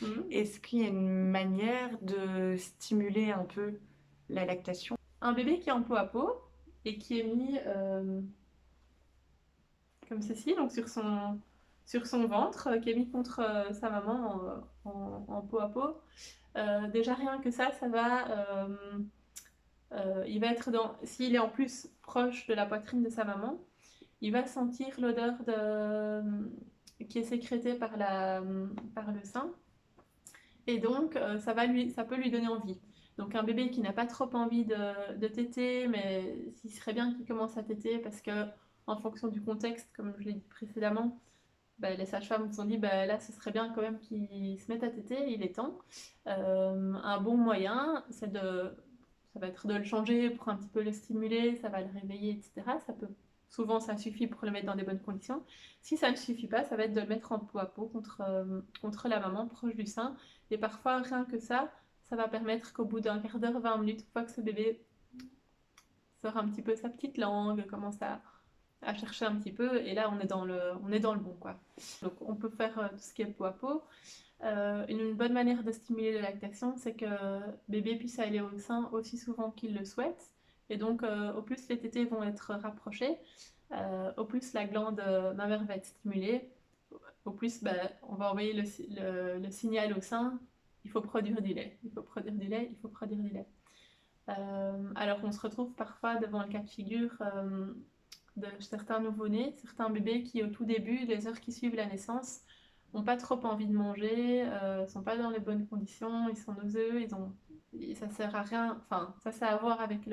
Mhm. Est-ce qu'il y a une manière de stimuler un peu la lactation? Un bébé qui est en peau à peau et qui est mis comme ceci, donc sur son ventre, qui est mis contre sa maman en peau à peau. Déjà rien que ça va, il va être dans, s'il est en plus proche de la poitrine de sa maman, il va sentir l'odeur qui est sécrétée par le sein, et donc ça peut lui donner envie. Donc un bébé qui n'a pas trop envie de téter, mais il serait bien qu'il commence à téter parce que en fonction du contexte, comme je l'ai dit précédemment, bah, les sages-femmes se sont dit bah, là ce serait bien quand même qu'il se mette à téter, il est temps. Un bon moyen, ça va être de le changer pour un petit peu le stimuler, ça va le réveiller, etc. Souvent ça suffit pour le mettre dans des bonnes conditions. Si ça ne suffit pas, ça va être de le mettre en peau à peau contre la maman, proche du sein. Et parfois, rien que ça va permettre qu'au bout d'un quart d'heure, 20 minutes, une fois que ce bébé sort un petit peu sa petite langue, commence à chercher un petit peu, et là on est dans le bon quoi. Donc on peut faire tout ce qui est peau à peau. Une bonne manière de stimuler la lactation, c'est que bébé puisse aller au sein aussi souvent qu'il le souhaite. Et donc, au plus les tétés vont être rapprochés, au plus la glande mammaire va être stimulée, au plus bah, on va envoyer le signal au sein, il faut produire du lait, il faut produire du lait, il faut produire du lait. Alors qu'on se retrouve parfois devant le cas de figure de certains nouveau-nés, certains bébés qui au tout début, les heures qui suivent la naissance, n'ont pas trop envie de manger, sont pas dans les bonnes conditions, ils sont nauséeux, ça sert à rien, enfin ça c'est à voir avec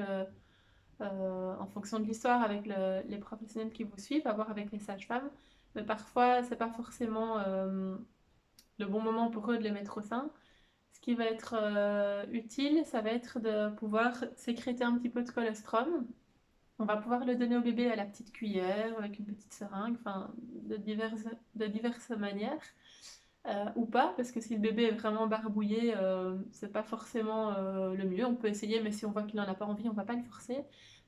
en fonction de l'histoire, avec les professionnels qui vous suivent, à voir avec les sages-femmes, mais parfois c'est pas forcément le bon moment pour eux de les mettre au sein. Ce qui va être utile, ça va être de pouvoir sécréter un petit peu de colostrum. On va pouvoir le donner au bébé à la petite cuillère, avec une petite seringue, enfin, de diverses manières. Ou pas, parce que si le bébé est vraiment barbouillé, c'est pas forcément le mieux. On peut essayer, mais si on voit qu'il n'en a pas envie, on va pas le forcer.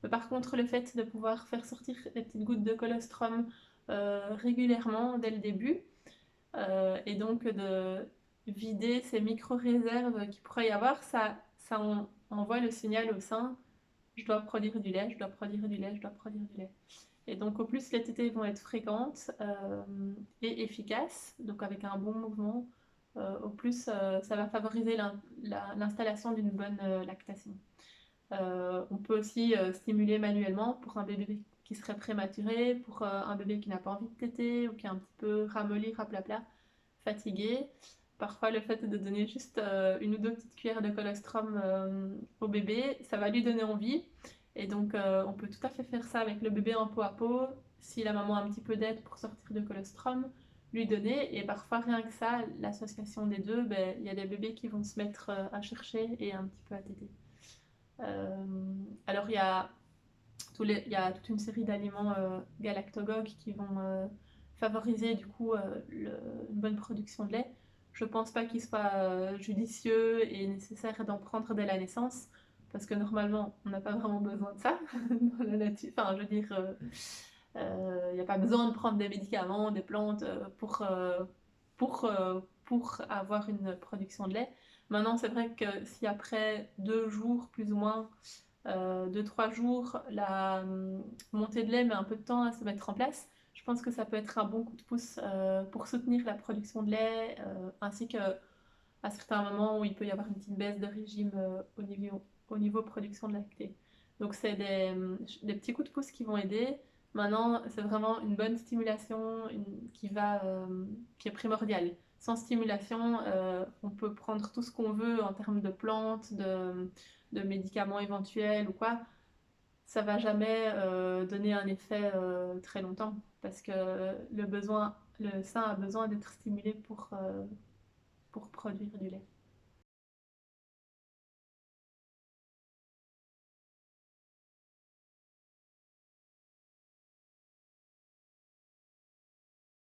Mais par contre, le fait de pouvoir faire sortir les petites gouttes de colostrum régulièrement dès le début, et donc de vider ces micro-réserves qu'il pourrait y avoir, envoie le signal au sein, je dois produire du lait, je dois produire du lait, je dois produire du lait. Et donc au plus les tétées vont être fréquentes et efficaces, donc avec un bon mouvement, au plus ça va favoriser l'installation d'une bonne lactation. On peut aussi stimuler manuellement pour un bébé qui serait prématuré, pour un bébé qui n'a pas envie de téter ou qui est un petit peu ramolli, raplapla, fatigué. Parfois, le fait de donner juste une ou deux petites cuillères de colostrum au bébé, ça va lui donner envie. Et donc, on peut tout à fait faire ça avec le bébé en peau à peau. Si la maman a un petit peu d'aide pour sortir de colostrum, lui donner. Et parfois, rien que ça, l'association des deux, ben, il y a des bébés qui vont se mettre à chercher et un petit peu à téter. Euh, alors, il y a toute une série d'aliments galactogogues qui vont favoriser du coup une bonne production de lait. Je pense pas qu'il soit judicieux et nécessaire d'en prendre dès la naissance, parce que normalement, on n'a pas vraiment besoin de ça dans la nature. Enfin, je veux dire, il n'y a pas besoin de prendre des médicaments, des plantes pour avoir une production de lait. Maintenant, c'est vrai que si après 2 jours, plus ou moins, 2-3 jours, la montée de lait met un peu de temps à se mettre en place. Je pense que ça peut être un bon coup de pouce pour soutenir la production de lait, ainsi que à certains moments où il peut y avoir une petite baisse de régime au niveau production de lactée. Donc c'est des petits coups de pouce qui vont aider. Maintenant, c'est vraiment une bonne stimulation qui est primordiale. Sans stimulation, on peut prendre tout ce qu'on veut en termes de plantes, de médicaments éventuels ou quoi. Ça va jamais donner un effet très longtemps parce que le sein a besoin d'être stimulé pour produire du lait.